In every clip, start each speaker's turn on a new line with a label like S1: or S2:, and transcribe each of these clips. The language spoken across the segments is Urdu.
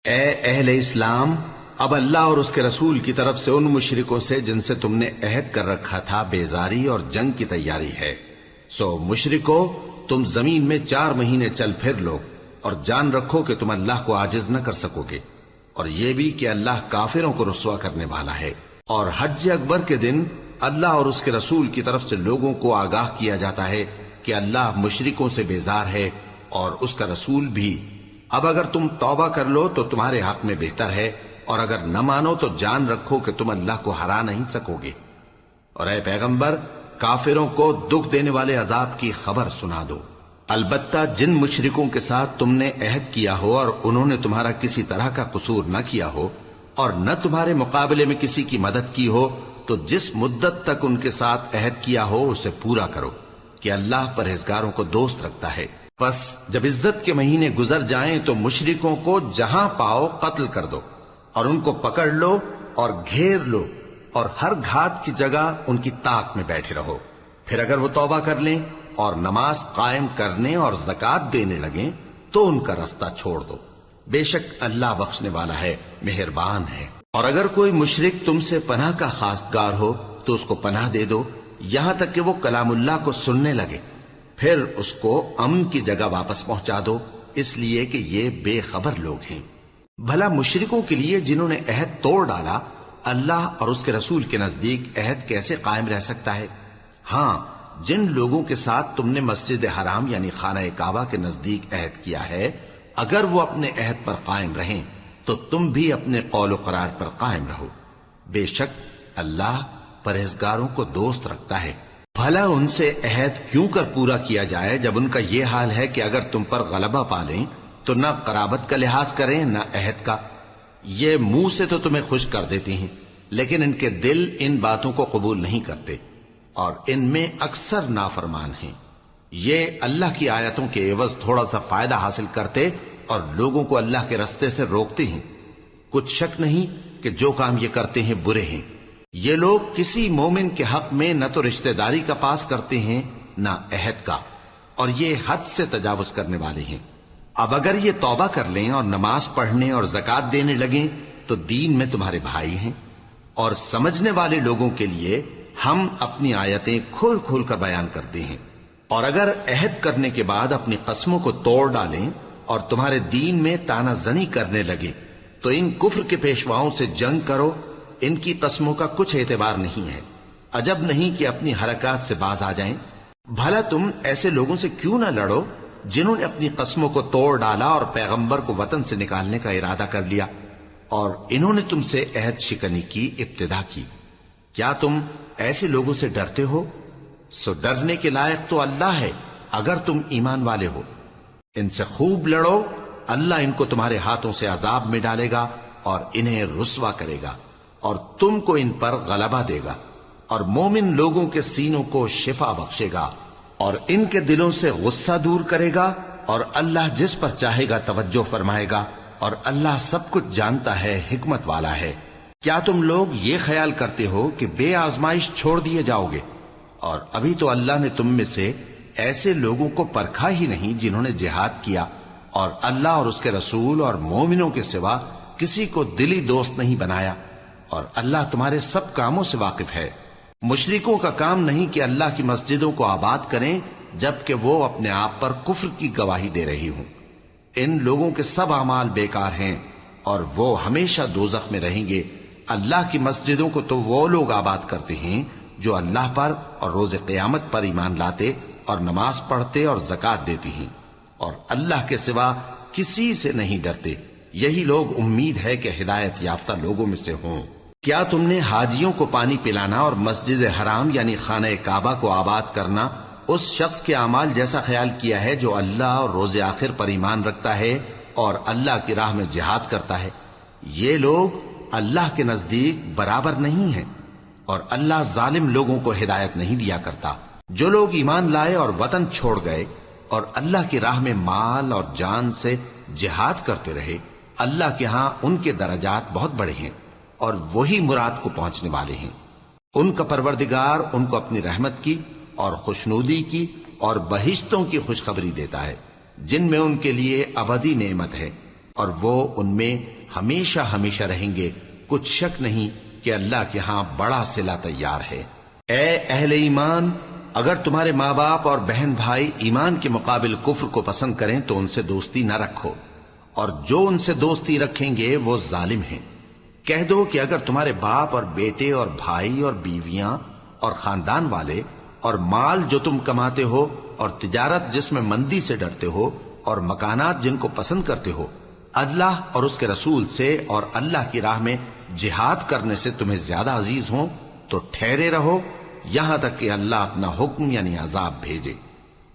S1: اے اہل اسلام، اب اللہ اور اس کے رسول کی طرف سے ان مشرکوں سے جن سے تم نے عہد کر رکھا تھا بیزاری اور جنگ کی تیاری ہے۔ سو مشرکو، تم زمین میں 4 مہینے چل پھر لو اور جان رکھو کہ تم اللہ کو عاجز نہ کر سکو گے، اور یہ بھی کہ اللہ کافروں کو رسوا کرنے والا ہے۔ اور حج اکبر کے دن اللہ اور اس کے رسول کی طرف سے لوگوں کو آگاہ کیا جاتا ہے کہ اللہ مشرکوں سے بیزار ہے اور اس کا رسول بھی۔ اب اگر تم توبہ کر لو تو تمہارے حق میں بہتر ہے، اور اگر نہ مانو تو جان رکھو کہ تم اللہ کو ہرا نہیں سکو گے۔ اور اے پیغمبر، کافروں کو دکھ دینے والے عذاب کی خبر سنا دو۔ البتہ جن مشرکوں کے ساتھ تم نے عہد کیا ہو اور انہوں نے تمہارا کسی طرح کا قصور نہ کیا ہو اور نہ تمہارے مقابلے میں کسی کی مدد کی ہو، تو جس مدت تک ان کے ساتھ عہد کیا ہو اسے پورا کرو، کہ اللہ پرہیزگاروں کو دوست رکھتا ہے۔ پس جب عزت کے مہینے گزر جائیں تو مشرکوں کو جہاں پاؤ قتل کر دو، اور ان کو پکڑ لو اور گھیر لو، اور ہر گھات کی جگہ ان کی طاق میں بیٹھے رہو۔ پھر اگر وہ توبہ کر لیں اور نماز قائم کرنے اور زکوٰۃ دینے لگیں تو ان کا رستہ چھوڑ دو، بے شک اللہ بخشنے والا ہے، مہربان ہے۔ اور اگر کوئی مشرک تم سے پناہ کا خواستگار ہو تو اس کو پناہ دے دو، یہاں تک کہ وہ کلام اللہ کو سننے لگے، پھر اس کو امن کی جگہ واپس پہنچا دو، اس لیے کہ یہ بے خبر لوگ ہیں۔ بھلا مشرکوں کے لیے جنہوں نے عہد توڑ ڈالا، اللہ اور اس کے رسول کے نزدیک عہد کیسے قائم رہ سکتا ہے؟ ہاں، جن لوگوں کے ساتھ تم نے مسجد حرام یعنی خانہ کعبہ کے نزدیک عہد کیا ہے، اگر وہ اپنے عہد پر قائم رہیں تو تم بھی اپنے قول و قرار پر قائم رہو، بے شک اللہ پرہیزگاروں کو دوست رکھتا ہے۔ بھلا ان سے عہد کیوں کر پورا کیا جائے جب ان کا یہ حال ہے کہ اگر تم پر غلبہ پالیں تو نہ قرابت کا لحاظ کریں نہ عہد کا۔ یہ منہ سے تو تمہیں خوش کر دیتی ہیں، لیکن ان کے دل ان باتوں کو قبول نہیں کرتے، اور ان میں اکثر نافرمان ہیں۔ یہ اللہ کی آیتوں کے عوض تھوڑا سا فائدہ حاصل کرتے اور لوگوں کو اللہ کے رستے سے روکتے ہیں۔ کچھ شک نہیں کہ جو کام یہ کرتے ہیں برے ہیں۔ یہ لوگ کسی مومن کے حق میں نہ تو رشتہ داری کا پاس کرتے ہیں نہ عہد کا، اور یہ حد سے تجاوز کرنے والے ہیں۔ اب اگر یہ توبہ کر لیں اور نماز پڑھنے اور زکوٰۃ دینے لگیں تو دین میں تمہارے بھائی ہیں، اور سمجھنے والے لوگوں کے لیے ہم اپنی آیتیں کھول کھول کر بیان کرتے ہیں۔ اور اگر عہد کرنے کے بعد اپنی قسموں کو توڑ ڈالیں اور تمہارے دین میں طعنہ زنی کرنے لگے تو ان کفر کے پیشواؤں سے جنگ کرو، ان کی قسموں کا کچھ اعتبار نہیں ہے، عجب نہیں کہ اپنی حرکات سے باز آ جائیں۔ بھلا تم ایسے لوگوں سے کیوں نہ لڑو جنہوں نے اپنی قسموں کو توڑ ڈالا اور پیغمبر کو وطن سے نکالنے کا ارادہ کر لیا، اور انہوں نے تم سے عہد شکنی کی ابتدا کی۔ کیا تم ایسے لوگوں سے ڈرتے ہو؟ سو ڈرنے کے لائق تو اللہ ہے اگر تم ایمان والے ہو۔ ان سے خوب لڑو، اللہ ان کو تمہارے ہاتھوں سے عذاب میں ڈالے گا اور انہیں رسوا کرے گا، اور تم کو ان پر غلبہ دے گا، اور مومن لوگوں کے سینوں کو شفا بخشے گا، اور ان کے دلوں سے غصہ دور کرے گا، اور اللہ جس پر چاہے گا توجہ فرمائے گا، اور اللہ سب کچھ جانتا ہے، حکمت والا ہے۔ کیا تم لوگ یہ خیال کرتے ہو کہ بے آزمائش چھوڑ دیے جاؤ گے؟ اور ابھی تو اللہ نے تم میں سے ایسے لوگوں کو پرکھا ہی نہیں جنہوں نے جہاد کیا، اور اللہ اور اس کے رسول اور مومنوں کے سوا کسی کو دلی دوست نہیں بنایا، اور اللہ تمہارے سب کاموں سے واقف ہے۔ مشرکوں کا کام نہیں کہ اللہ کی مسجدوں کو آباد کریں جبکہ وہ اپنے آپ پر کفر کی گواہی دے رہی ہوں۔ ان لوگوں کے سب اعمال بیکار ہیں اور وہ ہمیشہ دوزخ میں رہیں گے۔ اللہ کی مسجدوں کو تو وہ لوگ آباد کرتے ہیں جو اللہ پر اور روز قیامت پر ایمان لاتے اور نماز پڑھتے اور زکوٰۃ دیتی ہیں، اور اللہ کے سوا کسی سے نہیں ڈرتے۔ یہی لوگ امید ہے کہ ہدایت یافتہ لوگوں میں سے ہوں۔ کیا تم نے حاجیوں کو پانی پلانا اور مسجد حرام یعنی خانہ کعبہ کو آباد کرنا اس شخص کے اعمال جیسا خیال کیا ہے جو اللہ اور روز آخر پر ایمان رکھتا ہے اور اللہ کی راہ میں جہاد کرتا ہے؟ یہ لوگ اللہ کے نزدیک برابر نہیں ہیں، اور اللہ ظالم لوگوں کو ہدایت نہیں دیا کرتا۔ جو لوگ ایمان لائے اور وطن چھوڑ گئے اور اللہ کی راہ میں مال اور جان سے جہاد کرتے رہے، اللہ کے ہاں ان کے درجات بہت بڑے ہیں، اور وہی مراد کو پہنچنے والے ہیں۔ ان کا پروردگار ان کو اپنی رحمت کی اور خوشنودی کی اور بہشتوں کی خوشخبری دیتا ہے جن میں ان کے لیے ابدی نعمت ہے، اور وہ ان میں ہمیشہ ہمیشہ رہیں گے، کچھ شک نہیں کہ اللہ کے ہاں بڑا صلہ تیار ہے۔ اے اہل ایمان، اگر تمہارے ماں باپ اور بہن بھائی ایمان کے مقابل کفر کو پسند کریں تو ان سے دوستی نہ رکھو، اور جو ان سے دوستی رکھیں گے وہ ظالم ہیں۔ کہہ دو کہ اگر تمہارے باپ اور بیٹے اور بھائی اور بیویاں اور خاندان والے اور مال جو تم کماتے ہو اور تجارت جس میں مندی سے ڈرتے ہو اور مکانات جن کو پسند کرتے ہو اللہ اور اس کے رسول سے اور اللہ کی راہ میں جہاد کرنے سے تمہیں زیادہ عزیز ہوں تو ٹھہرے رہو یہاں تک کہ اللہ اپنا حکم یعنی عذاب بھیجے،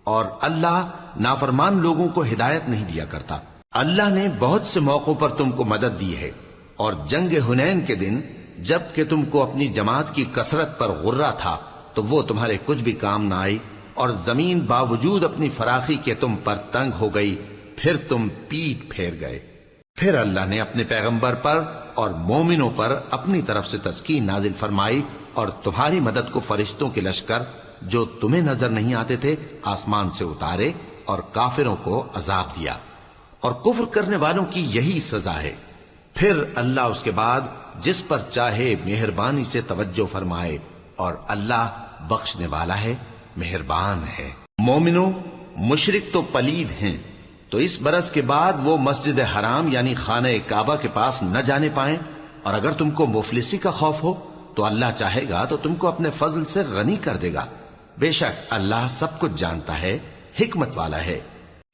S1: اور اللہ نافرمان لوگوں کو ہدایت نہیں دیا کرتا۔ اللہ نے بہت سے موقعوں پر تم کو مدد دی ہے، اور جنگ حنین کے دن جب کہ تم کو اپنی جماعت کی کثرت پر غرہ تھا تو وہ تمہارے کچھ بھی کام نہ آئی، اور زمین باوجود اپنی فراخی کے تم پر تنگ ہو گئی، پھر تم پیٹ پھیر گئے۔ پھر اللہ نے اپنے پیغمبر پر اور مومنوں پر اپنی طرف سے تسکین نازل فرمائی، اور تمہاری مدد کو فرشتوں کے لشکر جو تمہیں نظر نہیں آتے تھے آسمان سے اتارے، اور کافروں کو عذاب دیا، اور کفر کرنے والوں کی یہی سزا ہے۔ پھر اللہ اس کے بعد جس پر چاہے مہربانی سے توجہ فرمائے، اور اللہ بخشنے والا ہے، مہربان ہے۔ مومنوں، مشرک تو پلید ہیں، تو اس برس کے بعد وہ مسجد حرام یعنی خانہ کعبہ کے پاس نہ جانے پائیں، اور اگر تم کو مفلسی کا خوف ہو تو اللہ چاہے گا تو تم کو اپنے فضل سے غنی کر دے گا، بے شک اللہ سب کچھ جانتا ہے، حکمت والا ہے۔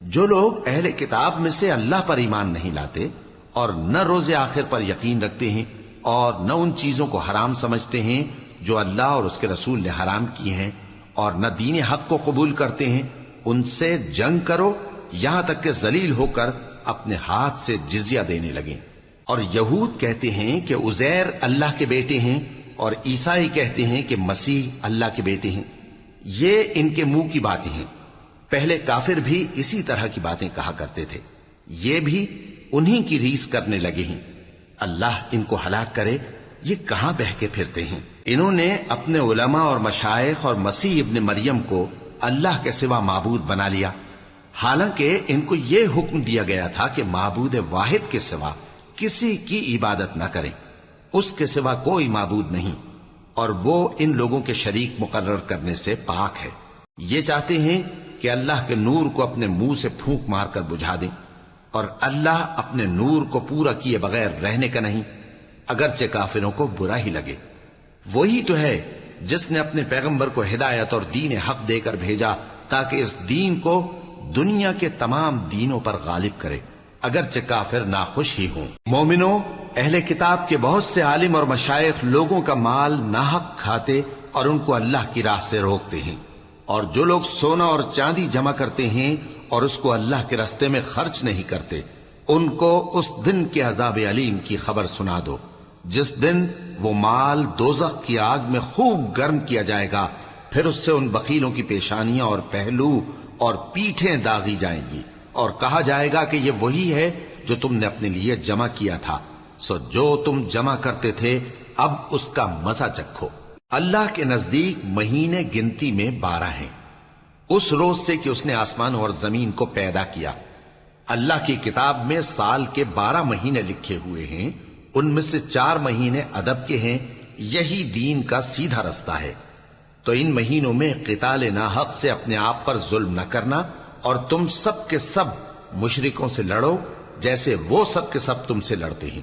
S1: جو لوگ اہل کتاب میں سے اللہ پر ایمان نہیں لاتے اور نہ روز آخر پر یقین رکھتے ہیں اور نہ ان چیزوں کو حرام سمجھتے ہیں جو اللہ اور اس کے رسول نے حرام کی ہیں، اور نہ دین حق کو قبول کرتے ہیں، ان سے جنگ کرو یہاں تک کہ ذلیل ہو کر اپنے ہاتھ سے جزیہ دینے لگیں۔ اور یہود کہتے ہیں کہ عزیر اللہ کے بیٹے ہیں، اور عیسائی کہتے ہیں کہ مسیح اللہ کے بیٹے ہیں۔ یہ ان کے منہ کی باتیں ہیں، پہلے کافر بھی اسی طرح کی باتیں کہا کرتے تھے، یہ بھی انہی کی ریس کرنے لگے ہیں۔ اللہ ان کو ہلاک کرے، یہ کہاں بہہ کے پھرتے ہیں۔ انہوں نے اپنے علماء اور مشائخ اور مسیح ابن مریم کو اللہ کے سوا معبود بنا لیا، حالانکہ ان کو یہ حکم دیا گیا تھا کہ معبود واحد کے سوا کسی کی عبادت نہ کریں، اس کے سوا کوئی معبود نہیں، اور وہ ان لوگوں کے شریک مقرر کرنے سے پاک ہے۔ یہ چاہتے ہیں کہ اللہ کے نور کو اپنے منہ سے پھونک مار کر بجھا دیں، اور اللہ اپنے نور کو پورا کیے بغیر رہنے کا نہیں، اگرچہ کافروں کو برا ہی لگے۔ وہی تو ہے جس نے اپنے پیغمبر کو ہدایت اور دین حق دے کر بھیجا تاکہ اس دین کو دنیا کے تمام دینوں پر غالب کرے، اگرچہ کافر ناخوش ہی ہوں۔ مومنوں، اہل کتاب کے بہت سے عالم اور مشائخ لوگوں کا مال ناحق کھاتے اور ان کو اللہ کی راہ سے روکتے ہیں، اور جو لوگ سونا اور چاندی جمع کرتے ہیں اور اس کو اللہ کے راستے میں خرچ نہیں کرتے، ان کو اس دن کے عذاب علیم کی خبر سنا دو، جس دن وہ مال دوزخ کی آگ میں خوب گرم کیا جائے گا، پھر اس سے ان بخیلوں کی پیشانیاں اور پہلو اور پیٹھیں داغی جائیں گی، اور کہا جائے گا کہ یہ وہی ہے جو تم نے اپنے لیے جمع کیا تھا، سو جو تم جمع کرتے تھے اب اس کا مزہ چکھو۔ اللہ کے نزدیک مہینے گنتی میں 12 ہیں، اس روز سے کہ اس نے آسمان اور زمین کو پیدا کیا۔ اللہ کی کتاب میں سال کے 12 مہینے لکھے ہوئے ہیں، ان میں سے 4 مہینے ادب کے ہیں، یہی دین کا سیدھا رستہ ہے۔ تو ان مہینوں میں قتال ناحق سے اپنے آپ پر ظلم نہ کرنا، اور تم سب کے سب مشرکوں سے لڑو جیسے وہ سب کے سب تم سے لڑتے ہیں،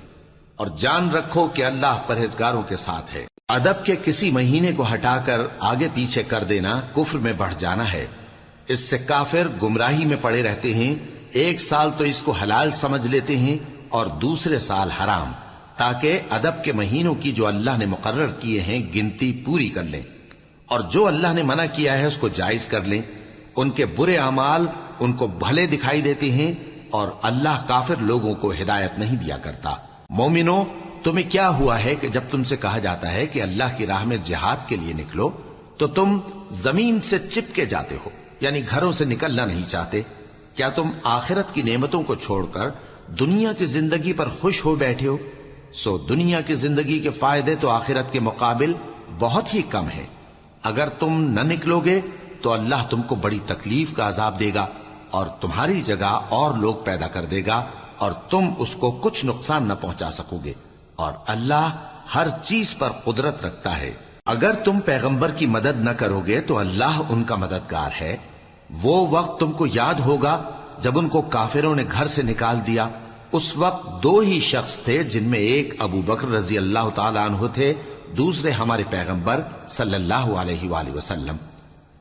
S1: اور جان رکھو کہ اللہ پرہیزگاروں کے ساتھ ہے۔ ادب کے کسی مہینے کو ہٹا کر آگے پیچھے کر دینا کفر میں بڑھ جانا ہے، اس سے کافر گمراہی میں پڑے رہتے ہیں۔ ایک سال تو اس کو حلال سمجھ لیتے ہیں اور دوسرے سال حرام، تاکہ ادب کے مہینوں کی جو اللہ نے مقرر کیے ہیں گنتی پوری کر لیں، اور جو اللہ نے منع کیا ہے اس کو جائز کر لیں۔ ان کے برے اعمال ان کو بھلے دکھائی دیتے ہیں، اور اللہ کافر لوگوں کو ہدایت نہیں دیا کرتا۔ مومنوں، تمہیں کیا ہوا ہے کہ جب تم سے کہا جاتا ہے کہ اللہ کی راہ میں جہاد کے لیے نکلو تو تم زمین سے چپکے جاتے ہو، یعنی گھروں سے نکلنا نہیں چاہتے؟ کیا تم آخرت کی نعمتوں کو چھوڑ کر دنیا کی زندگی پر خوش ہو بیٹھے ہو؟ سو دنیا کی زندگی کے فائدے تو آخرت کے مقابل بہت ہی کم ہے۔ اگر تم نہ نکلو گے تو اللہ تم کو بڑی تکلیف کا عذاب دے گا، اور تمہاری جگہ اور لوگ پیدا کر دے گا اور تم اس کو کچھ نقصان نہ پہنچا سکو گے، اور اللہ ہر چیز پر قدرت رکھتا ہے۔ اگر تم پیغمبر کی مدد نہ کرو گے تو اللہ ان کا مددگار ہے۔ وہ وقت تم کو یاد ہوگا جب ان کو کافروں نے گھر سے نکال دیا۔ اس وقت دو ہی شخص تھے، جن میں ایک ابو بکر رضی اللہ تعالی عنہ تھے، دوسرے ہمارے پیغمبر صلی اللہ علیہ وآلہ وسلم۔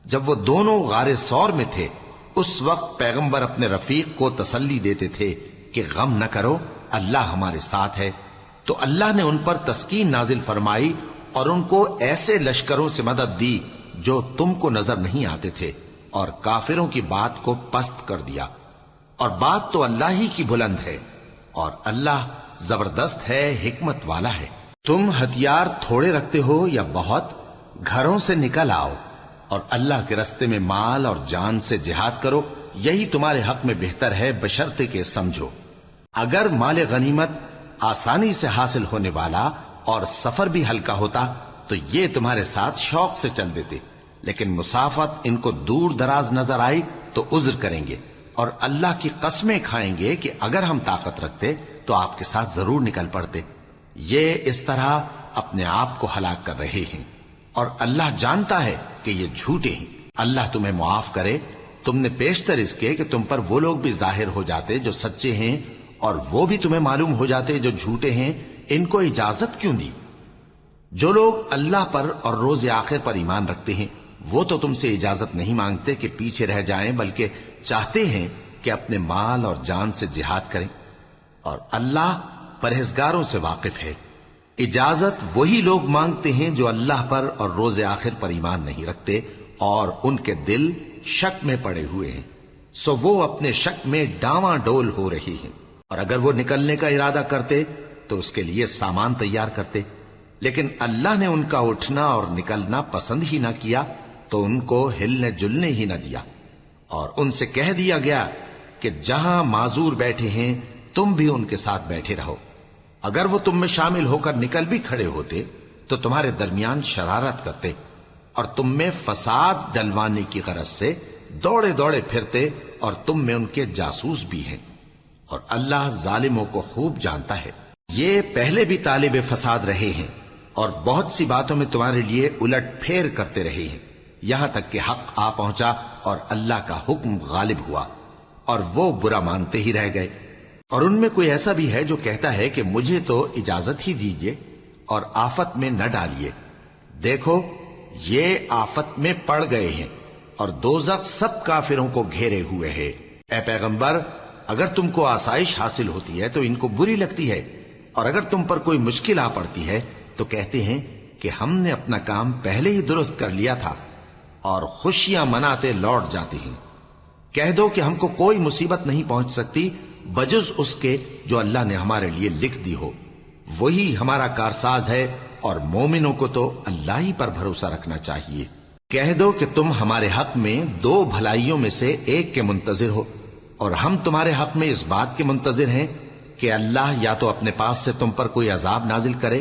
S1: جب وہ دونوں غار ثور میں تھے، اس وقت پیغمبر اپنے رفیق کو تسلی دیتے تھے کہ غم نہ کرو، اللہ ہمارے ساتھ ہے۔ تو اللہ نے ان پر تسکین نازل فرمائی اور ان کو ایسے لشکروں سے مدد دی جو تم کو نظر نہیں آتے تھے، اور کافروں کی بات کو پست کر دیا۔ اور بات تو اللہ ہی کی بلند ہے، اور اللہ زبردست ہے، حکمت والا ہے۔ تم ہتھیار تھوڑے رکھتے ہو یا بہت، گھروں سے نکل آؤ اور اللہ کے رستے میں مال اور جان سے جہاد کرو، یہی تمہارے حق میں بہتر ہے، بشرطے کہ سمجھو۔ اگر مال غنیمت آسانی سے حاصل ہونے والا اور سفر بھی ہلکا ہوتا تو یہ تمہارے ساتھ شوق سے چل دیتے، لیکن مسافت ان کو دور دراز نظر آئی تو عذر کریں گے، اور اللہ کی قسمیں کھائیں گے کہ اگر ہم طاقت رکھتے تو آپ کے ساتھ ضرور نکل پڑتے۔ یہ اس طرح اپنے آپ کو ہلاک کر رہے ہیں، اور اللہ جانتا ہے کہ یہ جھوٹے ہیں۔ اللہ تمہیں معاف کرے، تم نے پیشتر اس کے کہ تم پر وہ لوگ بھی ظاہر ہو جاتے جو سچے ہیں، اور وہ بھی تمہیں معلوم ہو جاتے جو جھوٹے ہیں۔ ان کو اجازت کیوں دی؟ جو لوگ اللہ پر اور روز آخر پر ایمان رکھتے ہیں وہ تو تم سے اجازت نہیں مانگتے کہ پیچھے رہ جائیں، بلکہ چاہتے ہیں کہ اپنے مال اور جان سے جہاد کریں، اور اللہ پرہیزگاروں سے واقف ہے۔ اجازت وہی لوگ مانگتے ہیں جو اللہ پر اور روز آخر پر ایمان نہیں رکھتے اور ان کے دل شک میں پڑے ہوئے ہیں، سو وہ اپنے شک میں ڈاواں ڈول ہو رہی ہیں۔ اور اگر وہ نکلنے کا ارادہ کرتے تو اس کے لیے سامان تیار کرتے، لیکن اللہ نے ان کا اٹھنا اور نکلنا پسند ہی نہ کیا تو ان کو ہلنے جلنے ہی نہ دیا، اور ان سے کہہ دیا گیا کہ جہاں معذور بیٹھے ہیں تم بھی ان کے ساتھ بیٹھے رہو۔ اگر وہ تم میں شامل ہو کر نکل بھی کھڑے ہوتے تو تمہارے درمیان شرارت کرتے اور تم میں فساد ڈلوانے کی غرض سے دوڑے دوڑے پھرتے، اور تم میں ان کے جاسوس بھی ہیں، اور اللہ ظالموں کو خوب جانتا ہے۔ یہ پہلے بھی طالب فساد رہے ہیں اور بہت سی باتوں میں تمہارے لیے الٹ پھیر کرتے رہے ہیں، یہاں تک کہ حق آ پہنچا اور اللہ کا حکم غالب ہوا، اور وہ برا مانتے ہی رہ گئے۔ اور ان میں کوئی ایسا بھی ہے جو کہتا ہے کہ مجھے تو اجازت ہی دیجئے اور آفت میں نہ ڈالیے۔ دیکھو یہ آفت میں پڑ گئے ہیں، اور دوزخ سب کافروں کو گھیرے ہوئے ہے۔ اے پیغمبر، اگر تم کو آسائش حاصل ہوتی ہے تو ان کو بری لگتی ہے، اور اگر تم پر کوئی مشکل آ پڑتی ہے تو کہتے ہیں کہ ہم نے اپنا کام پہلے ہی درست کر لیا تھا، اور خوشیاں مناتے لوٹ جاتے ہیں۔ کہہ دو کہ ہم کو کوئی مصیبت نہیں پہنچ سکتی بجز اس کے جو اللہ نے ہمارے لیے لکھ دی ہو، وہی ہمارا کارساز ہے، اور مومنوں کو تو اللہ ہی پر بھروسہ رکھنا چاہیے۔ کہہ دو کہ تم ہمارے حق میں دو بھلائیوں میں سے ایک کے منتظر ہو، اور ہم تمہارے حق میں اس بات کے منتظر ہیں کہ اللہ یا تو اپنے پاس سے تم پر کوئی عذاب نازل کرے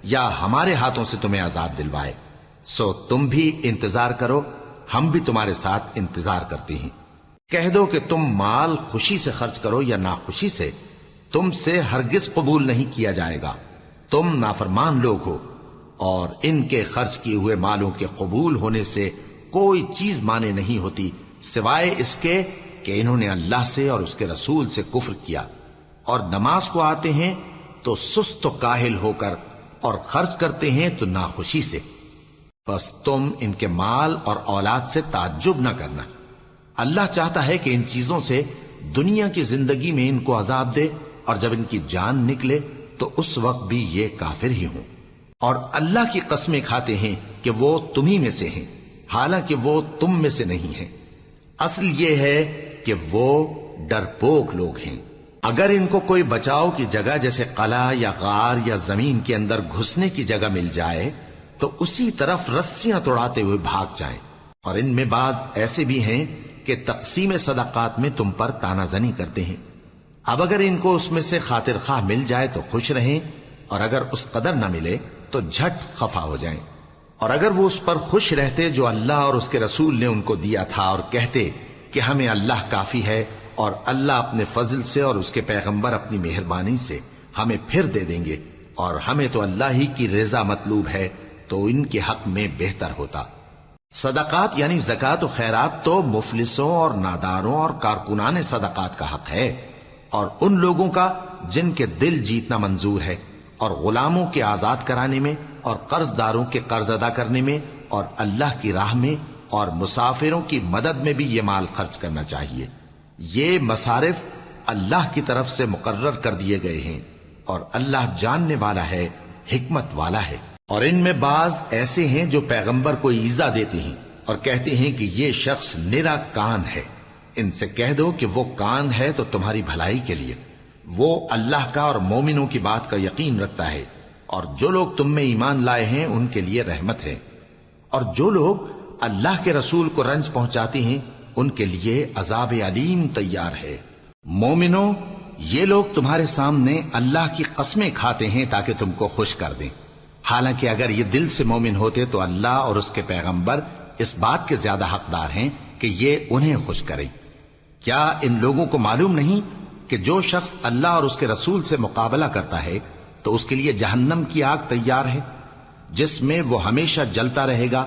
S1: یا ہمارے ہاتھوں سے تمہیں عذاب دلوائے، سو تم بھی انتظار کرو، ہم بھی تمہارے ساتھ انتظار کرتے ہیں۔ کہہ دو کہ تم مال خوشی سے خرچ کرو یا ناخوشی سے، تم سے ہرگز قبول نہیں کیا جائے گا، تم نافرمان لوگ ہو، اور ان کے خرچ کیے ہوئے مالوں کے قبول ہونے سے کوئی چیز مانے نہیں ہوتی سوائے اس کے کہ انہوں نے اللہ سے اور اس کے رسول سے کفر کیا، اور نماز کو آتے ہیں تو سست و کاہل ہو کر، اور خرچ کرتے ہیں تو ناخوشی سے۔ بس تم ان کے مال اور اولاد سے تعجب نہ کرنا، اللہ چاہتا ہے کہ ان چیزوں سے دنیا کی زندگی میں ان کو عذاب دے، اور جب ان کی جان نکلے تو اس وقت بھی یہ کافر ہی ہوں، اور اللہ کی قسمیں کھاتے ہیں کہ وہ تمہیں میں سے ہیں، حالانکہ وہ تم میں سے نہیں ہیں۔ اصل یہ ہے کہ وہ ڈرپوک لوگ ہیں۔ اگر ان کو کوئی بچاؤ کی جگہ جیسے قلعہ یا غار یا زمین کے اندر گھسنے کی جگہ مل جائے تو اسی طرف رسیاں توڑاتے ہوئے بھاگ جائیں، اور ان میں بعض ایسے بھی ہیں کہ تقسیم صدقات میں تم پر تانا زنی کرتے ہیں۔ اب اگر ان کو اس میں سے خاطر خواہ مل جائے تو خوش رہیں، اور اگر اس قدر نہ ملے تو جھٹ خفا ہو جائیں۔ اور اگر وہ اس پر خوش رہتے جو اللہ اور اس کے رسول نے ان کو دیا تھا، اور کہتے کہ ہمیں اللہ کافی ہے اور اللہ اپنے فضل سے اور اس کے پیغمبر اپنی مہربانی سے ہمیں پھر دے دیں گے، اور ہمیں تو اللہ ہی کی رضا مطلوب ہے، تو ان کے حق میں بہتر ہوتا۔ صدقات یعنی زکوٰۃ و خیرات تو مفلسوں اور ناداروں اور کارکنان صدقات کا حق ہے، اور ان لوگوں کا جن کے دل جیتنا منظور ہے، اور غلاموں کے آزاد کرانے میں، اور قرض داروں کے قرض ادا کرنے میں، اور اللہ کی راہ میں اور مسافروں کی مدد میں بھی یہ مال خرچ کرنا چاہیے۔ یہ مصارف اللہ کی طرف سے مقرر کر دیے گئے ہیں، اور اللہ جاننے والا ہے، حکمت والا ہے۔ اور ان میں بعض ایسے ہیں جو پیغمبر کو ایذا دیتے ہیں اور کہتے ہیں کہ یہ شخص نرا کان ہے۔ ان سے کہہ دو کہ وہ کان ہے تو تمہاری بھلائی کے لیے، وہ اللہ کا اور مومنوں کی بات کا یقین رکھتا ہے، اور جو لوگ تم میں ایمان لائے ہیں ان کے لیے رحمت ہے، اور جو لوگ اللہ کے رسول کو رنج پہنچاتے ہیں ان کے لیے عذاب علیم تیار ہے۔ مومنوں، یہ لوگ تمہارے سامنے اللہ کی قسمیں کھاتے ہیں تاکہ تم کو خوش کر دیں، حالانکہ اگر یہ دل سے مومن ہوتے تو اللہ اور اس کے پیغمبر اس بات کے زیادہ حقدار ہیں کہ یہ انہیں خوش کریں۔ کیا ان لوگوں کو معلوم نہیں کہ جو شخص اللہ اور اس کے رسول سے مقابلہ کرتا ہے تو اس کے لیے جہنم کی آگ تیار ہے، جس میں وہ ہمیشہ جلتا رہے گا؟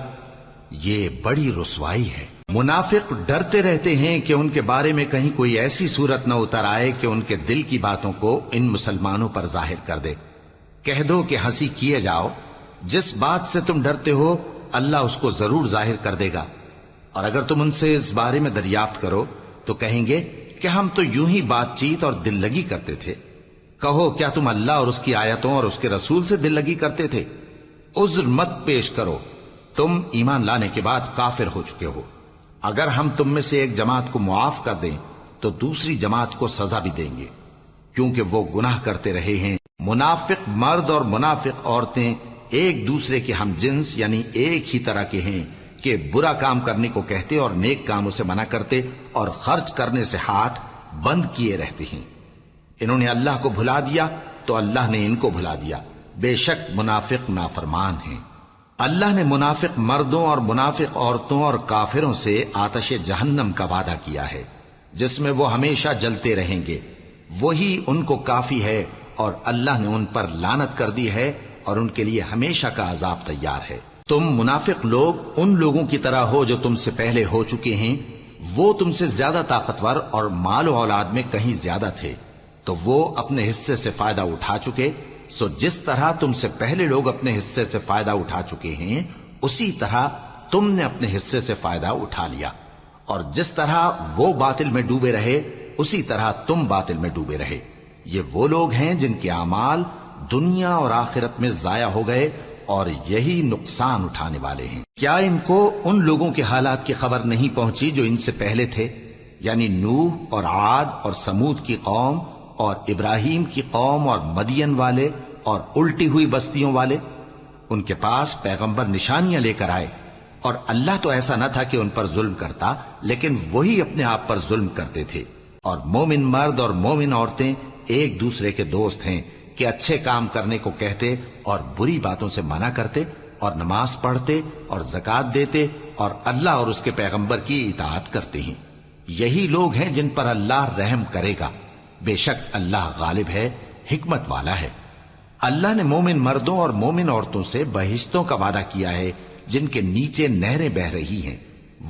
S1: یہ بڑی رسوائی ہے۔ منافق ڈرتے رہتے ہیں کہ ان کے بارے میں کہیں کوئی ایسی صورت نہ اتر آئے کہ ان کے دل کی باتوں کو ان مسلمانوں پر ظاہر کر دے۔ کہہ دو کہ ہنسی کیے جاؤ، جس بات سے تم ڈرتے ہو اللہ اس کو ضرور ظاہر کر دے گا، اور اگر تم ان سے اس بارے میں دریافت کرو تو کہیں گے کہ ہم تو یوں ہی بات چیت اور دل لگی کرتے تھے۔ کہو کیا تم اللہ اور اس کی آیتوں اور اس کے رسول سے دل لگی کرتے تھے؟ عذر مت پیش کرو، تم ایمان لانے کے بعد کافر ہو چکے ہو۔ اگر ہم تم میں سے ایک جماعت کو معاف کر دیں تو دوسری جماعت کو سزا بھی دیں گے، کیونکہ وہ گناہ کرتے رہے ہیں۔ منافق مرد اور منافق عورتیں ایک دوسرے کے ہم جنس یعنی ایک ہی طرح کے ہیں کہ برا کام کرنے کو کہتے اور نیک کاموں سے منع کرتے اور خرچ کرنے سے ہاتھ بند کیے رہتے ہیں۔ انہوں نے اللہ کو بھلا دیا تو اللہ نے ان کو بھلا دیا، بے شک منافق نافرمان ہیں۔ اللہ نے منافق مردوں اور منافق عورتوں اور کافروں سے آتش جہنم کا وعدہ کیا ہے، جس میں وہ ہمیشہ جلتے رہیں گے، وہی ان کو کافی ہے، اور اللہ نے ان پر لعنت کر دی ہے اور ان کے لیے ہمیشہ کا عذاب تیار ہے۔ تم منافق لوگ ان لوگوں کی طرح ہو جو تم سے پہلے ہو چکے ہیں، وہ تم سے زیادہ طاقتور اور مال و اولاد میں کہیں زیادہ تھے، تو وہ اپنے حصے سے فائدہ اٹھا چکے، سو جس طرح تم سے پہلے لوگ اپنے حصے سے فائدہ اٹھا چکے ہیں اسی طرح تم نے اپنے حصے سے فائدہ اٹھا لیا، اور جس طرح وہ باطل میں ڈوبے رہے اسی طرح تم باطل میں ڈوبے رہے۔ یہ وہ لوگ ہیں جن کے اعمال دنیا اور آخرت میں ضائع ہو گئے اور یہی نقصان اٹھانے والے ہیں۔ کیا ان کو ان لوگوں کے حالات کی خبر نہیں پہنچی جو ان سے پہلے تھے، یعنی نوح اور عاد اور سمود کی قوم اور ابراہیم کی قوم اور مدین والے اور الٹی ہوئی بستیوں والے؟ ان کے پاس پیغمبر نشانیاں لے کر آئے، اور اللہ تو ایسا نہ تھا کہ ان پر ظلم کرتا، لیکن وہی اپنے آپ پر ظلم کرتے تھے۔ اور مومن مرد اور مومن عورتیں ایک دوسرے کے دوست ہیں کہ اچھے کام کرنے کو کہتے اور بری باتوں سے منع کرتے، اور نماز پڑھتے اور زکوٰۃ دیتے اور اللہ اور اس کے پیغمبر کی اطاعت کرتے ہیں۔ یہی لوگ ہیں جن پر اللہ رحم کرے گا، بے شک اللہ غالب ہے، حکمت والا ہے۔ اللہ نے مومن مردوں اور مومن عورتوں سے بہشتوں کا وعدہ کیا ہے جن کے نیچے نہریں بہ رہی ہیں،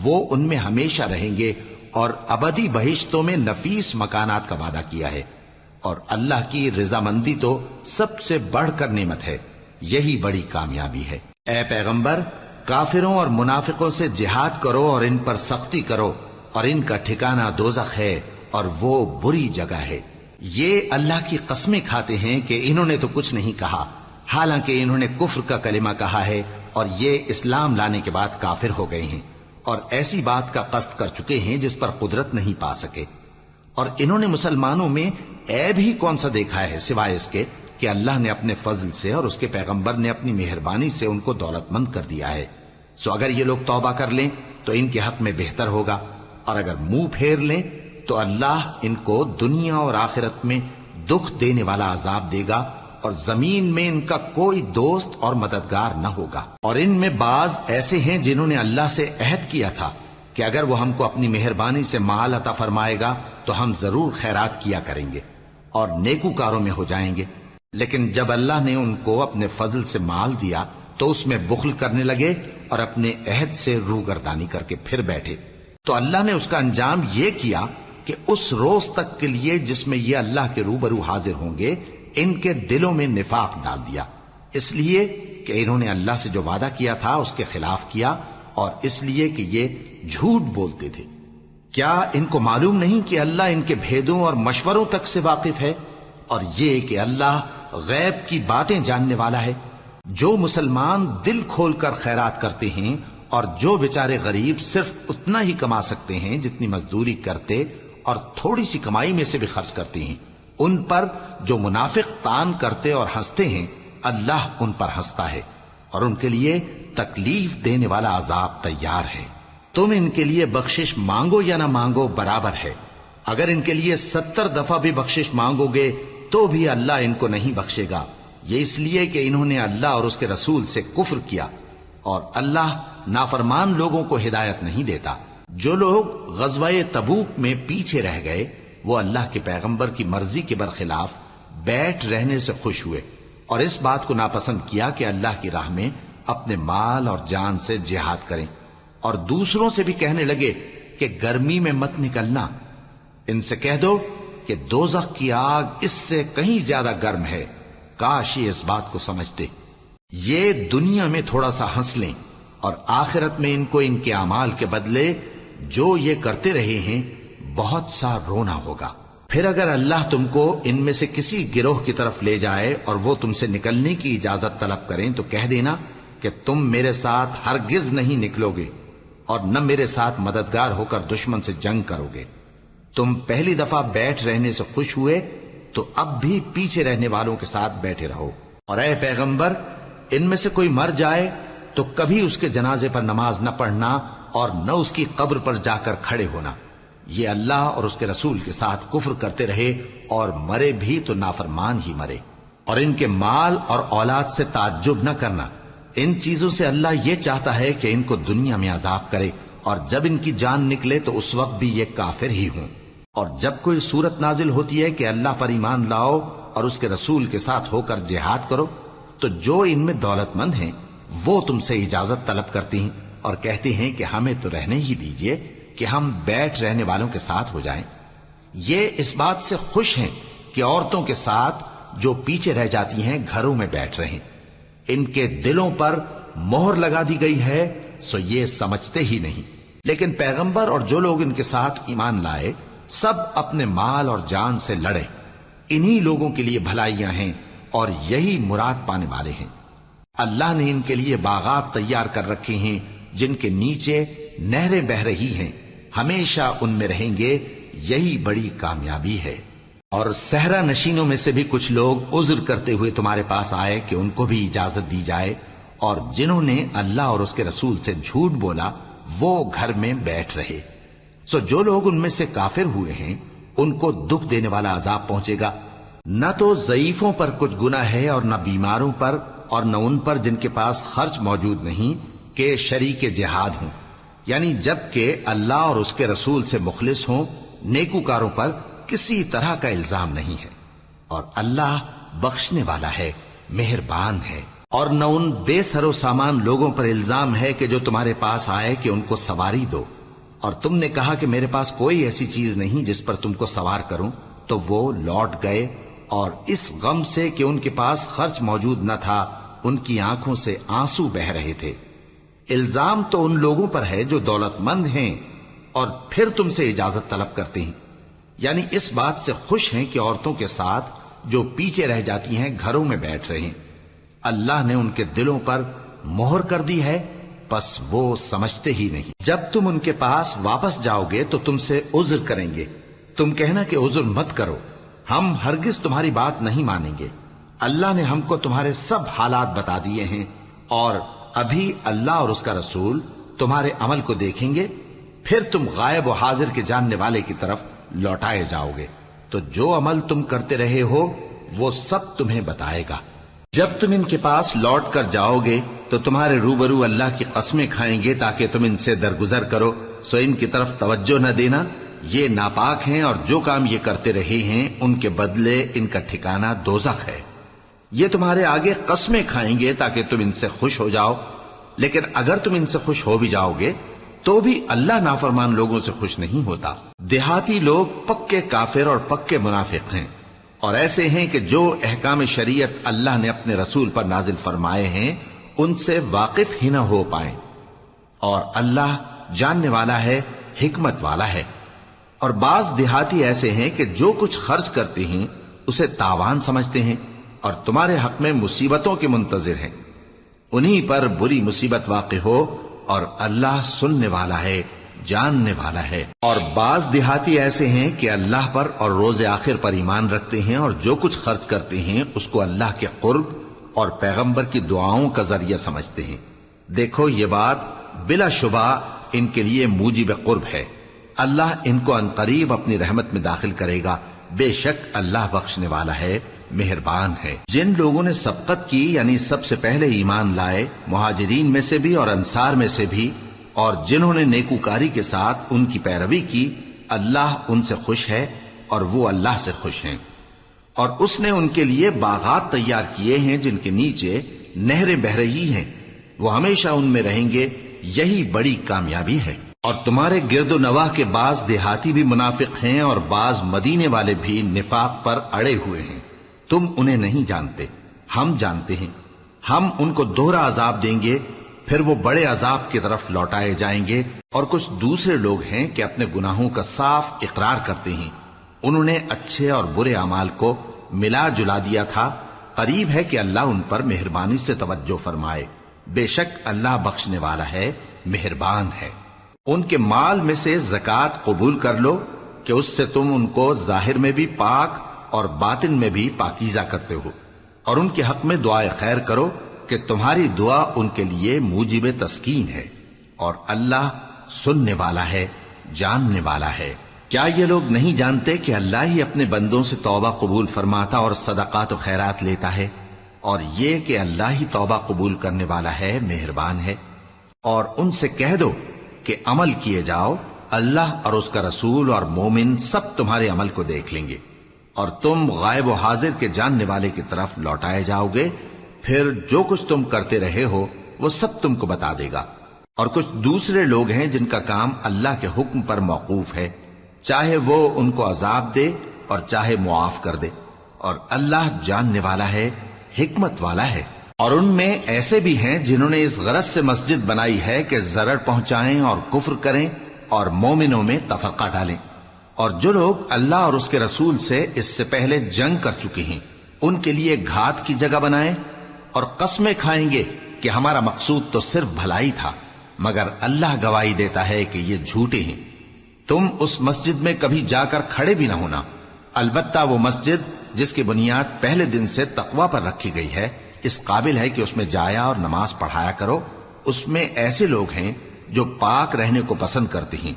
S1: وہ ان میں ہمیشہ رہیں گے، اور ابدی بہشتوں میں نفیس مکانات کا وعدہ کیا ہے۔ اور اللہ کی رضامندی تو سب سے بڑھ کر نعمت ہے، یہی بڑی کامیابی ہے۔ اے پیغمبر، کافروں اور منافقوں سے جہاد کرو اور ان پر سختی کرو، اور ان کا ٹھکانہ دوزخ ہے اور وہ بری جگہ ہے۔ یہ اللہ کی قسمیں کھاتے ہیں کہ انہوں نے تو کچھ نہیں کہا، حالانکہ انہوں نے کفر کا کلمہ کہا ہے اور یہ اسلام لانے کے بعد کافر ہو گئے ہیں، اور ایسی بات کا قصد کر چکے ہیں جس پر قدرت نہیں پا سکے۔ اور انہوں نے مسلمانوں میں عیب ہی کون سا دیکھا ہے سوائے اس کے کہ اللہ نے اپنے فضل سے اور اس کے پیغمبر نے اپنی مہربانی سے ان کو دولت مند کر دیا ہے۔ سو اگر یہ لوگ توبہ کر لیں تو ان کے حق میں بہتر ہوگا، اور اگر منہ پھیر لیں تو اللہ ان کو دنیا اور آخرت میں دکھ دینے والا عذاب دے گا، اور زمین میں ان کا کوئی دوست اور مددگار نہ ہوگا۔ اور ان میں بعض ایسے ہیں جنہوں نے اللہ سے عہد کیا تھا کہ اگر وہ ہم کو اپنی مہربانی سے مال عطا فرمائے گا تو ہم ضرور خیرات کیا کریں گے اور نیکوکاروں میں ہو جائیں گے۔ لیکن جب اللہ نے ان کو اپنے فضل سے مال دیا تو اس میں بخل کرنے لگے اور اپنے عہد سے روگردانی کر کے پھر بیٹھے، تو اللہ نے اس کا انجام یہ کیا کہ اس روز تک کے لیے جس میں یہ اللہ کے روبرو حاضر ہوں گے ان کے دلوں میں نفاق ڈال دیا، اس لیے کہ انہوں نے اللہ سے جو وعدہ کیا تھا اس کے خلاف کیا، اور اس لیے کہ یہ جھوٹ بولتے تھے۔ کیا ان کو معلوم نہیں کہ اللہ ان کے بھیدوں اور مشوروں تک سے واقف ہے، اور یہ کہ اللہ غیب کی باتیں جاننے والا ہے؟ جو مسلمان دل کھول کر خیرات کرتے ہیں اور جو بیچارے غریب صرف اتنا ہی کما سکتے ہیں جتنی مزدوری کرتے اور تھوڑی سی کمائی میں سے بھی خرچ کرتے ہیں، ان پر جو منافق تان کرتے اور ہنستے ہیں اللہ ان پر ہنستا ہے اور ان کے لیے تکلیف دینے والا عذاب تیار ہے۔ تم ان کے لیے بخشش مانگو یا نہ مانگو برابر ہے، اگر ان کے لیے 70 دفعہ بھی بخشش مانگو گے تو بھی اللہ ان کو نہیں بخشے گا، یہ اس لیے کہ انہوں نے اللہ اور اس کے رسول سے کفر کیا، اور اللہ نافرمان لوگوں کو ہدایت نہیں دیتا۔ جو لوگ غزوہ تبوک میں پیچھے رہ گئے وہ اللہ کے پیغمبر کی مرضی کے برخلاف بیٹھ رہنے سے خوش ہوئے اور اس بات کو ناپسند کیا کہ اللہ کی راہ میں اپنے مال اور جان سے جہاد کریں، اور دوسروں سے بھی کہنے لگے کہ گرمی میں مت نکلنا، ان سے کہہ دو کہ دوزخ کی آگ اس سے کہیں زیادہ گرم ہے، کاش یہ اس بات کو سمجھتے۔ یہ دنیا میں تھوڑا سا ہنس لیں اور آخرت میں ان کو ان کے اعمال کے بدلے جو یہ کرتے رہے ہیں بہت سا رونا ہوگا۔ پھر اگر اللہ تم کو ان میں سے کسی گروہ کی طرف لے جائے اور وہ تم سے نکلنے کی اجازت طلب کریں تو کہہ دینا کہ تم میرے ساتھ ہرگز نہیں نکلو گے اور نہ میرے ساتھ مددگار ہو کر دشمن سے جنگ کرو گے۔ تم پہلی دفعہ بیٹھ رہنے سے خوش ہوئے تو اب بھی پیچھے رہنے والوں کے ساتھ بیٹھے رہو، اور اے پیغمبر ان میں سے کوئی مر جائے تو کبھی اس کے جنازے پر نماز نہ پڑھنا اور نہ اس کی قبر پر جا کر کھڑے ہونا۔ یہ اللہ اور اس کے رسول کے ساتھ کفر کرتے رہے اور مرے بھی تو نافرمان ہی مرے۔ اور ان کے مال اور اولاد سے تعجب نہ کرنا، ان چیزوں سے اللہ یہ چاہتا ہے کہ ان کو دنیا میں عذاب کرے، اور جب ان کی جان نکلے تو اس وقت بھی یہ کافر ہی ہوں۔ اور جب کوئی صورت نازل ہوتی ہے کہ اللہ پر ایمان لاؤ اور اس کے رسول کے ساتھ ہو کر جہاد کرو، تو جو ان میں دولت مند ہیں وہ تم سے اجازت طلب کرتی ہیں اور کہتے ہیں کہ ہمیں تو رہنے ہی دیجئے کہ ہم بیٹھ رہنے والوں کے ساتھ ہو جائیں۔ یہ اس بات سے خوش ہیں کہ عورتوں کے ساتھ جو پیچھے رہ جاتی ہیں گھروں میں بیٹھ رہیں۔ ان کے دلوں پر مہر لگا دی گئی ہے سو یہ سمجھتے ہی نہیں۔ لیکن پیغمبر اور جو لوگ ان کے ساتھ ایمان لائے سب اپنے مال اور جان سے لڑے، انہی لوگوں کے لیے بھلائیاں ہیں اور یہی مراد پانے والے ہیں۔ اللہ نے ان کے لیے باغات تیار کر رکھے ہیں جن کے نیچے نہریں بہ رہی ہیں، ہمیشہ ان میں رہیں گے، یہی بڑی کامیابی ہے۔ اور صحرا نشینوں میں سے بھی کچھ لوگ عذر کرتے ہوئے تمہارے پاس آئے کہ ان کو بھی اجازت دی جائے، اور جنہوں نے اللہ اور اس کے رسول سے جھوٹ بولا وہ گھر میں بیٹھ رہے۔ سو جو لوگ ان میں سے کافر ہوئے ہیں ان کو دکھ دینے والا عذاب پہنچے گا، نہ تو ضعیفوں پر کچھ گناہ ہے اور نہ بیماروں پر اور نہ ان پر جن کے پاس خرچ موجود نہیں کہ شریک جہاد ہوں، یعنی جب کہ اللہ اور اس کے رسول سے مخلص ہوں، نیکوکاروں پر کسی طرح کا الزام نہیں ہے، اور اللہ بخشنے والا ہے، مہربان ہے۔ اور نہ ان بے سر و سامان لوگوں پر الزام ہے کہ جو تمہارے پاس آئے کہ ان کو سواری دو، اور تم نے کہا کہ میرے پاس کوئی ایسی چیز نہیں جس پر تم کو سوار کروں، تو وہ لوٹ گئے، اور اس غم سے کہ ان کے پاس خرچ موجود نہ تھا ان کی آنکھوں سے آنسو بہ رہے تھے۔ الزام تو ان لوگوں پر ہے جو دولت مند ہیں اور پھر تم سے اجازت طلب کرتے ہیں، یعنی اس بات سے خوش ہیں کہ عورتوں کے ساتھ جو پیچھے رہ جاتی ہیں گھروں میں بیٹھ رہے ہیں۔ اللہ نے ان کے دلوں پر مہر کر دی ہے، پس وہ سمجھتے ہی نہیں۔ جب تم ان کے پاس واپس جاؤ گے تو تم سے عذر کریں گے، تم کہنا کہ عذر مت کرو، ہم ہرگز تمہاری بات نہیں مانیں گے۔ اللہ نے ہم کو تمہارے سب حالات بتا دیے ہیں، اور ابھی اللہ اور اس کا رسول تمہارے عمل کو دیکھیں گے، پھر تم غائب و حاضر کے جاننے والے کی طرف لوٹائے جاؤ گے، تو جو عمل تم کرتے رہے ہو وہ سب تمہیں بتائے گا۔ جب تم ان کے پاس لوٹ کر جاؤ گے تو تمہارے روبرو اللہ کی قسمیں کھائیں گے تاکہ تم ان سے درگزر کرو، سو ان کی طرف توجہ نہ دینا یہ ناپاک ہیں اور جو کام یہ کرتے رہے ہیں ان کے بدلے ان کا ٹھکانہ دوزخ ہے۔ یہ تمہارے آگے قسمیں کھائیں گے تاکہ تم ان سے خوش ہو جاؤ، لیکن اگر تم ان سے خوش ہو بھی جاؤ گے تو بھی اللہ نافرمان لوگوں سے خوش نہیں ہوتا۔ دیہاتی لوگ پکے کافر اور پکے منافق ہیں، اور ایسے ہیں کہ جو احکام شریعت اللہ نے اپنے رسول پر نازل فرمائے ہیں ان سے واقف ہی نہ ہو پائیں، اور اللہ جاننے والا ہے، حکمت والا ہے۔ اور بعض دیہاتی ایسے ہیں کہ جو کچھ خرچ کرتے ہیں اسے تاوان سمجھتے ہیں اور تمہارے حق میں مصیبتوں کے منتظر ہیں، انہی پر بری مصیبت واقع ہو، اور اللہ سننے والا ہے، جاننے والا ہے۔ اور بعض دیہاتی ایسے ہیں کہ اللہ پر اور روز آخر پر ایمان رکھتے ہیں اور جو کچھ خرچ کرتے ہیں اس کو اللہ کے قرب اور پیغمبر کی دعاؤں کا ذریعہ سمجھتے ہیں۔ دیکھو یہ بات بلا شبہ ان کے لیے موجب قرب ہے، اللہ ان کو عنقریب اپنی رحمت میں داخل کرے گا، بے شک اللہ بخشنے والا ہے، مہربان ہے۔ جن لوگوں نے سبقت کی یعنی سب سے پہلے ایمان لائے، مہاجرین میں سے بھی اور انصار میں سے بھی، اور جنہوں نے نیکوکاری کے ساتھ ان کی پیروی کی، اللہ ان سے خوش ہے اور وہ اللہ سے خوش ہیں۔ اور اس نے ان کے لیے باغات تیار کیے ہیں جن کے نیچے نہریں بہ رہی ہیں، وہ ہمیشہ ان میں رہیں گے، یہی بڑی کامیابی ہے۔ اور تمہارے گرد و نواح کے بعض دیہاتی بھی منافق ہیں اور بعض مدینے والے بھی نفاق پر اڑے ہوئے ہیں، تم انہیں نہیں جانتے، ہم جانتے ہیں۔ ہم ان کو دوہرا عذاب دیں گے، پھر وہ بڑے عذاب کی طرف لوٹائے جائیں گے۔ اور کچھ دوسرے لوگ ہیں کہ اپنے گناہوں کا صاف اقرار کرتے ہیں، انہوں نے اچھے اور برے اعمال کو ملا جلا دیا تھا، قریب ہے کہ اللہ ان پر مہربانی سے توجہ فرمائے، بے شک اللہ بخشنے والا ہے، مہربان ہے۔ ان کے مال میں سے زکوٰۃ قبول کر لو کہ اس سے تم ان کو ظاہر میں بھی پاک اور باطن میں بھی پاکیزہ کرتے ہو، اور ان کے حق میں دعائے خیر کرو کہ تمہاری دعا ان کے لیے موجب تسکین ہے، اور اللہ سننے والا ہے، جاننے والا ہے۔ کیا یہ لوگ نہیں جانتے کہ اللہ ہی اپنے بندوں سے توبہ قبول فرماتا اور صدقات و خیرات لیتا ہے، اور یہ کہ اللہ ہی توبہ قبول کرنے والا ہے، مہربان ہے۔ اور ان سے کہہ دو کہ عمل کیے جاؤ، اللہ اور اس کا رسول اور مومن سب تمہارے عمل کو دیکھ لیں گے، اور تم غائب و حاضر کے جاننے والے کی طرف لوٹائے جاؤ گے، پھر جو کچھ تم کرتے رہے ہو وہ سب تم کو بتا دے گا۔ اور کچھ دوسرے لوگ ہیں جن کا کام اللہ کے حکم پر موقوف ہے، چاہے وہ ان کو عذاب دے اور چاہے معاف کر دے، اور اللہ جاننے والا ہے، حکمت والا ہے۔ اور ان میں ایسے بھی ہیں جنہوں نے اس غرض سے مسجد بنائی ہے کہ ضرر پہنچائیں اور کفر کریں اور مومنوں میں تفرقہ ڈالیں۔ اور جو لوگ اللہ اور اس کے رسول سے اس سے پہلے جنگ کر چکے ہیں ان کے لیے گھات کی جگہ بنائیں، اور قسمیں کھائیں گے کہ ہمارا مقصود تو صرف بھلائی تھا، مگر اللہ گواہی دیتا ہے کہ یہ جھوٹے ہیں۔ تم اس مسجد میں کبھی جا کر کھڑے بھی نہ ہونا، البتہ وہ مسجد جس کی بنیاد پہلے دن سے تقوی پر رکھی گئی ہے اس قابل ہے کہ اس میں جایا اور نماز پڑھایا کرو۔ اس میں ایسے لوگ ہیں جو پاک رہنے کو پسند کرتے ہیں،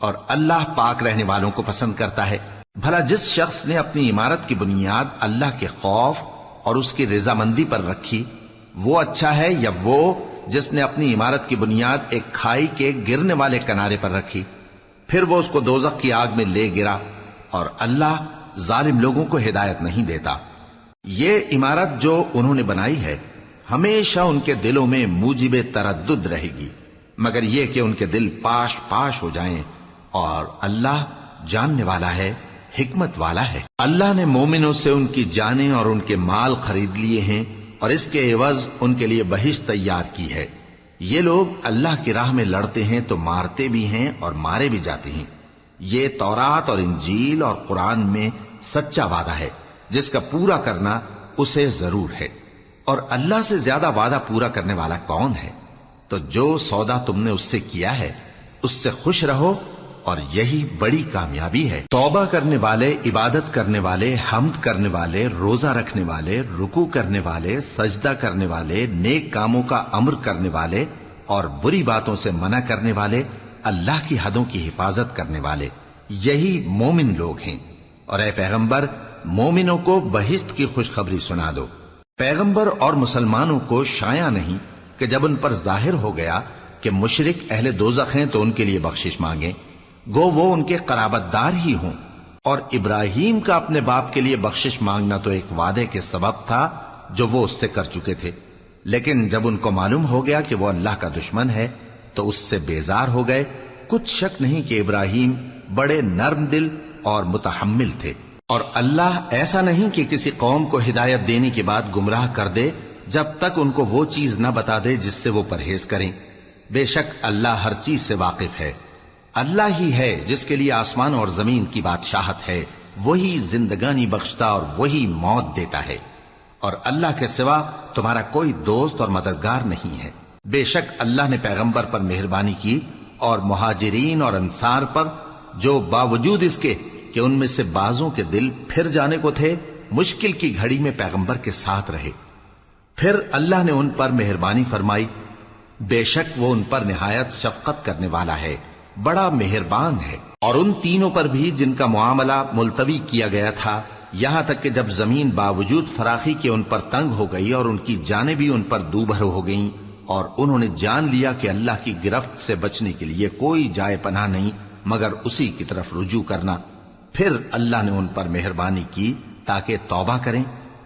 S1: اور اللہ پاک رہنے والوں کو پسند کرتا ہے۔ بھلا جس شخص نے اپنی عمارت کی بنیاد اللہ کے خوف اور اس کی رضامندی پر رکھی، وہ اچھا ہے یا وہ جس نے اپنی عمارت کی بنیاد ایک کھائی کے گرنے والے کنارے پر رکھی، پھر وہ اس کو دوزخ کی آگ میں لے گرا، اور اللہ ظالم لوگوں کو ہدایت نہیں دیتا۔ یہ عمارت جو انہوں نے بنائی ہے ہمیشہ ان کے دلوں میں موجب تردد رہے گی، مگر یہ کہ ان کے دل پاش پاش ہو جائیں، اور اللہ جاننے والا ہے، حکمت والا ہے۔ اللہ نے مومنوں سے ان کی جانیں اور ان کے مال خرید لیے ہیں، اور اس کے عوض ان کے لیے بہشت تیار کی ہے۔ یہ لوگ اللہ کی راہ میں لڑتے ہیں تو مارتے بھی ہیں اور مارے بھی جاتے ہیں۔ یہ تورات اور انجیل اور قرآن میں سچا وعدہ ہے جس کا پورا کرنا اسے ضرور ہے، اور اللہ سے زیادہ وعدہ پورا کرنے والا کون ہے؟ تو جو سودا تم نے اس سے کیا ہے اس سے خوش رہو، اور یہی بڑی کامیابی ہے۔ توبہ کرنے والے، عبادت کرنے والے، حمد کرنے والے، روزہ رکھنے والے، رکوع کرنے والے، سجدہ کرنے والے، نیک کاموں کا امر کرنے والے اور بری باتوں سے منع کرنے والے، اللہ کی حدوں کی حفاظت کرنے والے، یہی مومن لوگ ہیں۔ اور اے پیغمبر، مومنوں کو بہشت کی خوشخبری سنا دو۔ پیغمبر اور مسلمانوں کو شایع نہیں کہ جب ان پر ظاہر ہو گیا کہ مشرک اہل دوزخ ہیں تو ان کے لیے بخشش مانگیں، گو وہ ان کے قرابت دار ہی ہوں۔ اور ابراہیم کا اپنے باپ کے لیے بخشش مانگنا تو ایک وعدے کے سبب تھا جو وہ اس سے کر چکے تھے، لیکن جب ان کو معلوم ہو گیا کہ وہ اللہ کا دشمن ہے تو اس سے بیزار ہو گئے۔ کچھ شک نہیں کہ ابراہیم بڑے نرم دل اور متحمل تھے، اور اللہ ایسا نہیں کہ کسی قوم کو ہدایت دینے کے بعد گمراہ کر دے جب تک ان کو وہ چیز نہ بتا دے جس سے وہ پرہیز کریں۔ بے شک اللہ ہر چیز سے واقف ہے۔ اللہ ہی ہے جس کے لیے آسمان اور زمین کی بادشاہت ہے، وہی زندگانی بخشتا اور وہی موت دیتا ہے، اور اللہ کے سوا تمہارا کوئی دوست اور مددگار نہیں ہے۔ بے شک اللہ نے پیغمبر پر مہربانی کی اور مہاجرین اور انصار پر، جو باوجود اس کے کہ ان میں سے بعضوں کے دل پھر جانے کو تھے، مشکل کی گھڑی میں پیغمبر کے ساتھ رہے۔ پھر اللہ نے ان پر مہربانی فرمائی، بے شک وہ ان پر نہایت شفقت کرنے والا ہے، بڑا مہربان ہے۔ اور ان تینوں پر بھی جن کا معاملہ ملتوی کیا گیا تھا، یہاں تک کہ جب زمین باوجود فراخی کے ان پر تنگ ہو گئی اور ان کی جانیں بھی ان پر دوبھر ہو گئیں، اور انہوں نے جان لیا کہ اللہ کی گرفت سے بچنے کے لیے کوئی جائے پناہ نہیں مگر اسی کی طرف رجوع کرنا، پھر اللہ نے ان پر مہربانی کی تاکہ توبہ کریں۔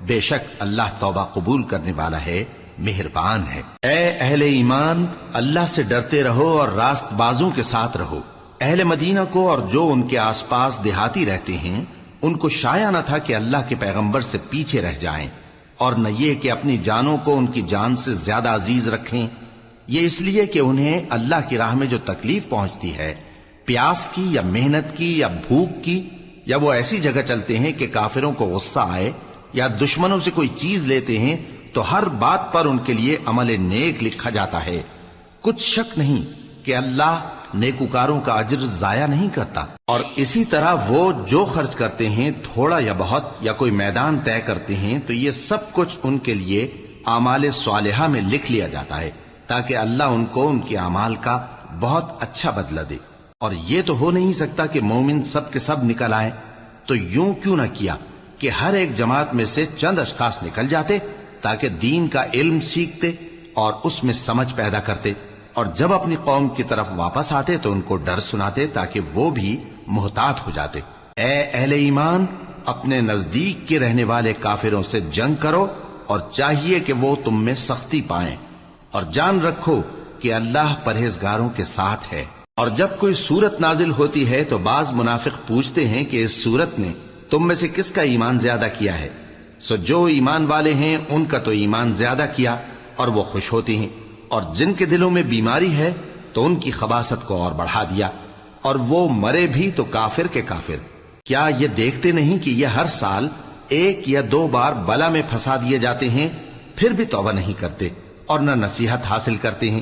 S1: بے شک اللہ توبہ قبول کرنے والا ہے، مہربان ہے۔ اے اہل ایمان، اللہ سے ڈرتے رہو اور راست بازوں کے ساتھ رہو۔ اہل مدینہ کو اور جو ان کے آس پاس دیہاتی رہتے ہیں، ان کو شایع نہ تھا کہ اللہ کے پیغمبر سے پیچھے رہ جائیں، اور نہ یہ کہ اپنی جانوں کو ان کی جان سے زیادہ عزیز رکھیں۔ یہ اس لیے کہ انہیں اللہ کی راہ میں جو تکلیف پہنچتی ہے، پیاس کی یا محنت کی یا بھوک کی، یا وہ ایسی جگہ چلتے ہیں کہ کافروں کو غصہ آئے، یا دشمنوں سے کوئی چیز لیتے ہیں، تو ہر بات پر ان کے لیے عمل نیک لکھا جاتا ہے۔ کچھ شک نہیں کہ اللہ نیکوکاروں کا اجر ضائع نہیں کرتا۔ اور اسی طرح وہ جو خرچ کرتے ہیں، تھوڑا یا بہت، یا کوئی میدان طے کرتے ہیں، تو یہ سب کچھ ان کے لیے اعمال صالحہ میں لکھ لیا جاتا ہے، تاکہ اللہ ان کو ان کے اعمال کا بہت اچھا بدلہ دے۔ اور یہ تو ہو نہیں سکتا کہ مومن سب کے سب نکل آئیں، تو یوں کیوں نہ کیا کہ ہر ایک جماعت میں سے چند اشخاص نکل جاتے تاکہ دین کا علم سیکھتے اور اس میں سمجھ پیدا کرتے، اور جب اپنی قوم کی طرف واپس آتے تو ان کو ڈر سناتے تاکہ وہ بھی محتاط ہو جاتے۔ اے اہل ایمان، اپنے نزدیک کے رہنے والے کافروں سے جنگ کرو، اور چاہیے کہ وہ تم میں سختی پائیں، اور جان رکھو کہ اللہ پرہیزگاروں کے ساتھ ہے۔ اور جب کوئی سورت نازل ہوتی ہے تو بعض منافق پوچھتے ہیں کہ اس سورت نے تم میں سے کس کا ایمان زیادہ کیا ہے؟ سو جو ایمان والے ہیں ان کا تو ایمان زیادہ کیا، اور وہ خوش ہوتے ہیں، اور جن کے دلوں میں بیماری ہے تو ان کی خباثت کو اور بڑھا دیا، اور وہ مرے بھی تو کافر کے کافر۔ کیا یہ دیکھتے نہیں کہ یہ ہر سال 1 یا 2 بار بلا میں پھنسا دیے جاتے ہیں، پھر بھی توبہ نہیں کرتے اور نہ نصیحت حاصل کرتے ہیں؟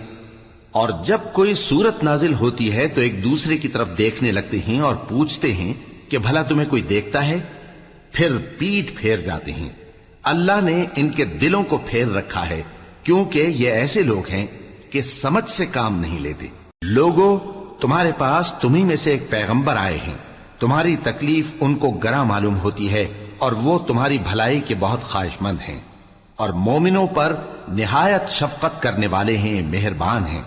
S1: اور جب کوئی سورت نازل ہوتی ہے تو ایک دوسرے کی طرف دیکھنے لگتے ہیں اور پوچھتے ہیں کہ بھلا تمہیں کوئی دیکھتا ہے؟ پھر پیٹ پھیر جاتے ہیں۔ اللہ نے ان کے دلوں کو پھیر رکھا ہے، کیونکہ یہ ایسے لوگ ہیں کہ سمجھ سے کام نہیں لیتے۔ لوگو، تمہارے پاس تمہیں میں سے ایک پیغمبر آئے ہیں، تمہاری تکلیف ان کو گراں معلوم ہوتی ہے، اور وہ تمہاری بھلائی کے بہت خواہش مند ہیں، اور مومنوں پر نہایت شفقت کرنے والے ہیں، مہربان ہیں۔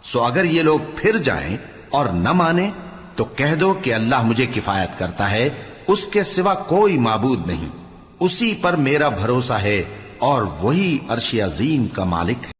S1: سو اگر یہ لوگ پھر جائیں اور نہ مانیں تو کہہ دو کہ اللہ مجھے کفایت کرتا ہے، اس کے سوا کوئی معبود نہیں، اسی پر میرا بھروسہ ہے، اور وہی عرش عظیم کا مالک ہے۔